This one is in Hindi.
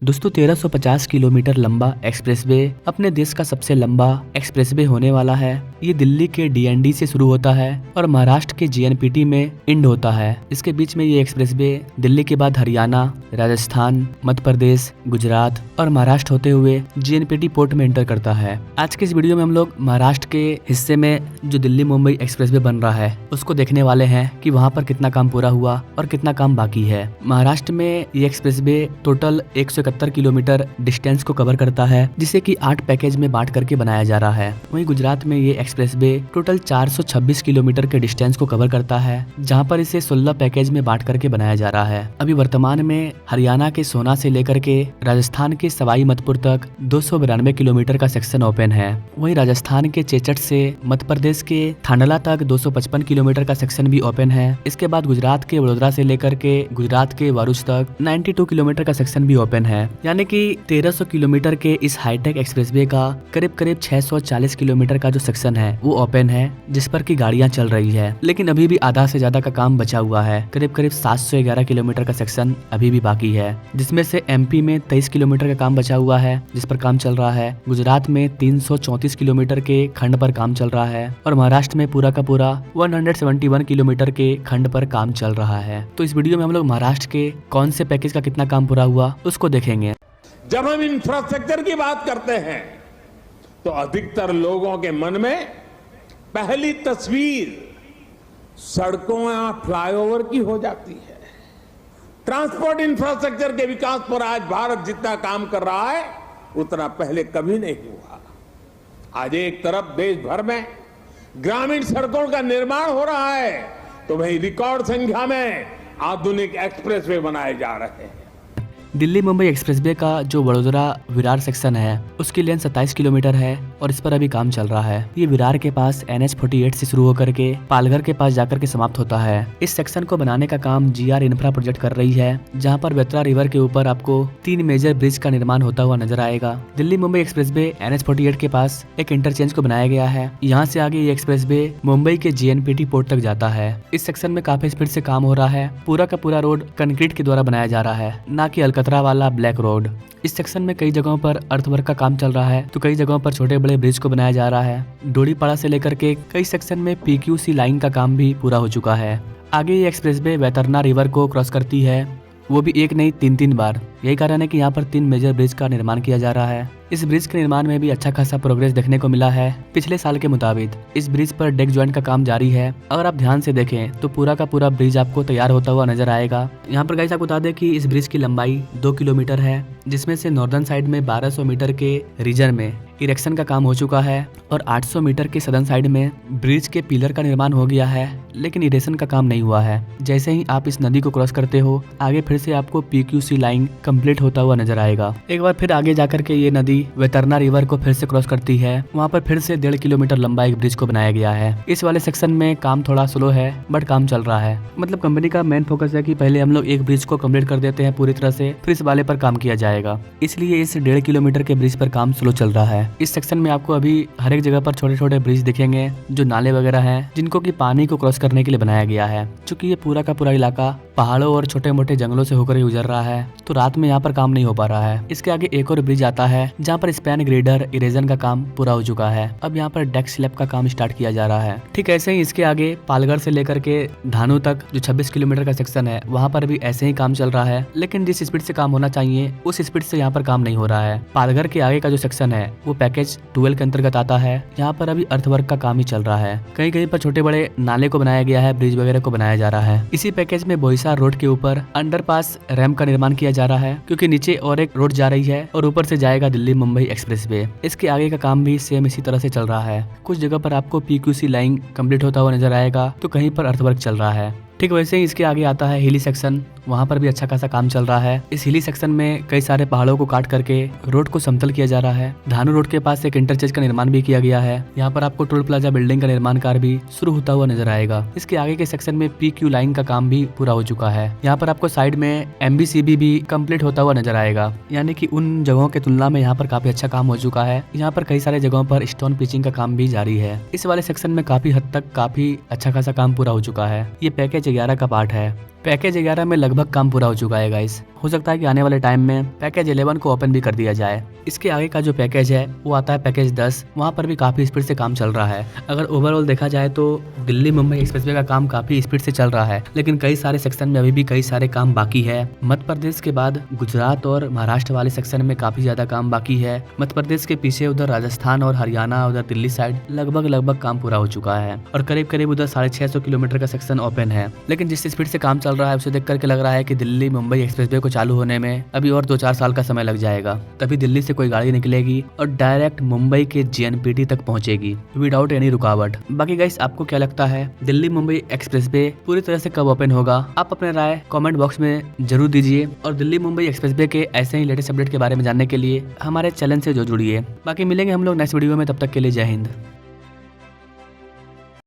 दोस्तों 1350 किलोमीटर लंबा एक्सप्रेसवे अपने देश का सबसे लंबा एक्सप्रेसवे होने वाला है। ये दिल्ली के डीएनडी से शुरू होता है और महाराष्ट्र के जीएनपीटी में एंड होता है। इसके बीच में ये एक्सप्रेसवे दिल्ली के बाद हरियाणा, राजस्थान, मध्य प्रदेश, गुजरात और महाराष्ट्र होते हुए जीएनपीटी पोर्ट में एंटर करता है। आज के इस वीडियो में हम लोग महाराष्ट्र के हिस्से में जो दिल्ली मुंबई एक्सप्रेसवे बन रहा है उसको देखने वाले हैं कि वहाँ पर कितना काम पूरा हुआ और कितना काम बाकी है। महाराष्ट्र में ये एक्सप्रेसवे टोटल 171 किलोमीटर डिस्टेंस को कवर करता है, जिसे कि 8 पैकेज में बांट करके बनाया जा रहा है। वहीं गुजरात में ये एक्सप्रेसवे टोटल 426 किलोमीटर के डिस्टेंस को कवर करता है, जहां पर इसे 16 पैकेज में बांट करके बनाया जा रहा है। अभी वर्तमान में हरियाणा के सोना से लेकर के राजस्थान के सवाई माधोपुर तक 292 किलोमीटर का सेक्शन ओपन है। वहीं राजस्थान के चेचट से मध्य प्रदेश के थांडला तक 255 किलोमीटर का सेक्शन भी ओपन है। इसके बाद गुजरात के वडोदरा से लेकर के गुजरात के भरूच तक 92 किलोमीटर का सेक्शन भी ओपन है। यानी कि 1300 किलोमीटर के इस हाईटेक एक्सप्रेसवे का करीब 640 किलोमीटर का जो सेक्शन है वो ओपन है, जिस पर की गाड़ियां चल रही है। लेकिन अभी भी आधा से ज्यादा का काम बचा हुआ है। करीब 711 किलोमीटर का सेक्शन अभी भी बाकी है, जिसमें से एमपी में 23 किलोमीटर का काम बचा हुआ है, जिस पर काम चल रहा है। गुजरात में 334 किलोमीटर के खंड पर काम चल रहा है और महाराष्ट्र में पूरा का पूरा 171 किलोमीटर के खंड पर काम चल रहा है। तो इस वीडियो में हम लोग महाराष्ट्र के कौन से पैकेज का कितना काम पूरा हुआ उसको देखेंगे। जब हम इंफ्रास्ट्रक्चर की बात करते हैं तो अधिकतर लोगों के मन में पहली तस्वीर सड़कों या फ्लाईओवर की हो जाती है। ट्रांसपोर्ट इंफ्रास्ट्रक्चर के विकास पर आज भारत जितना काम कर रहा है उतना पहले कभी नहीं हुआ। आज एक तरफ देश भर में ग्रामीण सड़कों का निर्माण हो रहा है, तो वहीं रिकॉर्ड संख्या में आधुनिक एक्सप्रेसवे बनाए जा रहे हैं। दिल्ली मुंबई एक्सप्रेसवे का जो वडोदरा विरार सेक्शन है उसकी लेंथ 27 किलोमीटर है और इस पर अभी काम चल रहा है। ये विरार के पास NH48 से शुरू होकर के पालघर के पास जाकर के समाप्त होता है। इस सेक्शन को बनाने का काम GR इंफ्रा प्रोजेक्ट कर रही है, जहां पर बेतरा रिवर के ऊपर आपको 3 मेजर ब्रिज का निर्माण होता हुआ नजर आएगा। दिल्ली मुंबई एक्सप्रेसवे NH48 के पास एक इंटरचेंज को बनाया गया है। यहाँ से आगे ये एक्सप्रेसवे मुंबई के GNPT पोर्ट तक जाता है। इस सेक्शन में काफी स्पीड से काम हो रहा है। पूरा का पूरा रोड कंक्रीट के द्वारा बनाया जा रहा है, न कि अलकतरा वाला ब्लैक रोड। इस सेक्शन में कई जगहों पर अर्थवर्क का काम चल रहा है, तो कई जगहों पर छोटे बड़े ब्रिज को बनाया जा रहा है। डोडीपाड़ा से लेकर के कई सेक्शन में PQC लाइन का काम भी पूरा हो चुका है। आगे ये एक्सप्रेसवे वैतरना रिवर को क्रॉस करती है, वो भी एक नहीं 3 बार। यही कारण है कि यहाँ पर 3 मेजर ब्रिज का निर्माण किया जा रहा है। इस ब्रिज के निर्माण में भी अच्छा खासा प्रोग्रेस देखने को मिला है पिछले साल के मुताबिक। इस ब्रिज पर डेक ज्वाइंट का काम जारी है। अगर आप ध्यान से देखें तो पूरा का पूरा ब्रिज आपको तैयार होता हुआ नजर आएगा। यहाँ पर गाइस आपको बता दें कि इस ब्रिज की लंबाई 2 किलोमीटर है, जिसमें से नॉर्दर्न साइड में 1200 मीटर के रीजन में इरेक्शन का काम हो चुका है और 800 मीटर के सदर्न साइड में ब्रिज के पिलर का निर्माण हो गया है, लेकिन इरेक्शन का काम नहीं हुआ है। जैसे ही आप इस नदी को क्रॉस करते हो आगे फिर से आपको PQC लाइन कंप्लीट होता हुआ नजर आएगा। एक बार फिर आगे जाकर के ये नदी वैतरना रिवर को फिर से क्रॉस करती है। वहाँ पर फिर से 1.5 किलोमीटर लंबा एक ब्रिज को बनाया गया है। इस वाले सेक्शन में काम थोड़ा स्लो है, बट काम चल रहा है। मतलब कंपनी का मेन फोकस है कि पहले हम लोग एक ब्रिज को कंप्लीट कर देते हैं पूरी तरह से, फिर इस वाले पर काम किया जाएगा। इसलिए इस 1.5 किलोमीटर के ब्रिज पर काम स्लो चल रहा है। इस सेक्शन में आपको अभी हर एक जगह पर छोटे छोटे ब्रिज दिखेंगे, जो नाले वगैरह हैं, जिनको कि पानी को क्रॉस करने के लिए बनाया गया है। चूंकि ये पूरा का पूरा इलाका पहाड़ों और छोटे मोटे जंगलों से होकर गुजर रहा है, तो रात में यहाँ पर काम नहीं हो पा रहा है। इसके आगे एक और ब्रिज आता है, जहाँ पर स्पैन ग्रेडर इरेजन का काम पूरा हो चुका है। अब यहाँ पर डेक स्लैब का काम स्टार्ट किया जा रहा है। ठीक ऐसे ही इसके आगे पालघर से लेकर के धानु तक जो 26 किलोमीटर का सेक्शन है, वहाँ पर भी ऐसे ही काम चल रहा है, लेकिन जिस स्पीड से काम होना चाहिए उस स्पीड से यहाँ पर काम नहीं हो रहा है। पालघर के आगे का जो सेक्शन है वो पैकेज 12 के अंतर्गत आता है। यहाँ पर अभी अर्थवर्क का काम ही चल रहा है। कहीं कहीं पर छोटे बड़े नाले को बनाया गया है, ब्रिज वगैरह को बनाया जा रहा है। इसी पैकेज में बोईसर रोड के ऊपर अंडरपास रैम्प का निर्माण किया जा रहा है, क्योंकि नीचे और एक रोड जा रही है और ऊपर से जाएगा दिल्ली मुंबई एक्सप्रेसवे। इसके आगे का काम भी सेम इसी तरह से चल रहा है। कुछ जगह पर आपको PQC लाइन कंप्लीट होता हुआ नजर आएगा, तो कहीं पर अर्थवर्क चल रहा है। ठीक वैसे ही इसके आगे आता है हिली सेक्शन। वहाँ पर भी अच्छा खासा काम चल रहा है। इस हिली सेक्शन में कई सारे पहाड़ों को काट करके रोड को समतल किया जा रहा है। धानु रोड के पास एक इंटरचेंज का निर्माण भी किया गया है। यहाँ पर आपको टोल प्लाजा बिल्डिंग का निर्माण कार्य भी शुरू होता हुआ नजर आएगा। इसके आगे के सेक्शन में PQ लाइन का काम भी पूरा हो चुका है। यहाँ पर आपको साइड में MBCB भी कंप्लीट होता हुआ नजर आएगा, यानी कि उन जगहों की तुलना में यहाँ पर काफी अच्छा काम हो चुका है। यहाँ पर कई सारे जगहों पर स्टोन पिचिंग का काम भी जारी है। इस वाले सेक्शन में काफी हद तक काफी अच्छा खासा काम पूरा हो चुका है। ये पैकेज 11 का पार्ट है। पैकेज 11 में लगभग काम पूरा हो चुका है गाइस। हो सकता है कि आने वाले टाइम में पैकेज 11 को ओपन भी कर दिया जाए। इसके आगे का जो पैकेज है वो आता है पैकेज 10। वहाँ पर भी काफी स्पीड से काम चल रहा है। अगर ओवरऑल देखा जाए तो दिल्ली मुंबई एक्सप्रेसवे का काम काफी स्पीड से चल रहा है, लेकिन कई सारे सेक्शन में अभी भी कई सारे काम बाकी है। मध्य प्रदेश के बाद गुजरात और महाराष्ट्र वाले सेक्शन में काफी ज्यादा काम बाकी है। मध्य प्रदेश के पीछे उधर राजस्थान और हरियाणा, उधर दिल्ली साइड लगभग काम पूरा हो चुका है और करीब उधर 650 किलोमीटर का सेक्शन ओपन है। लेकिन जिस स्पीड से काम चल रहा है उसे देख करके लग रहा है कि दिल्ली मुंबई एक्सप्रेसवे को चालू होने में अभी और 2-4 साल का समय लग जाएगा। तभी दिल्ली से कोई गाड़ी निकलेगी और डायरेक्ट मुंबई के JNPT तक पहुंचेगी विदाउट एनी रुकावट। बाकी गाइस, आपको क्या लगता है दिल्ली मुंबई एक्सप्रेसवे पूरी तरह से कब ओपन होगा? आप अपने राय कमेंट बॉक्स में जरूर दीजिए और दिल्ली मुंबई एक्सप्रेसवे के ऐसे ही लेटेस्ट अपडेट के बारे में जानने के लिए हमारे चैनल से जो जुड़िए। बाकी मिलेंगे हम लोग नेक्स्ट वीडियो में, तब तक के लिए जय हिंद।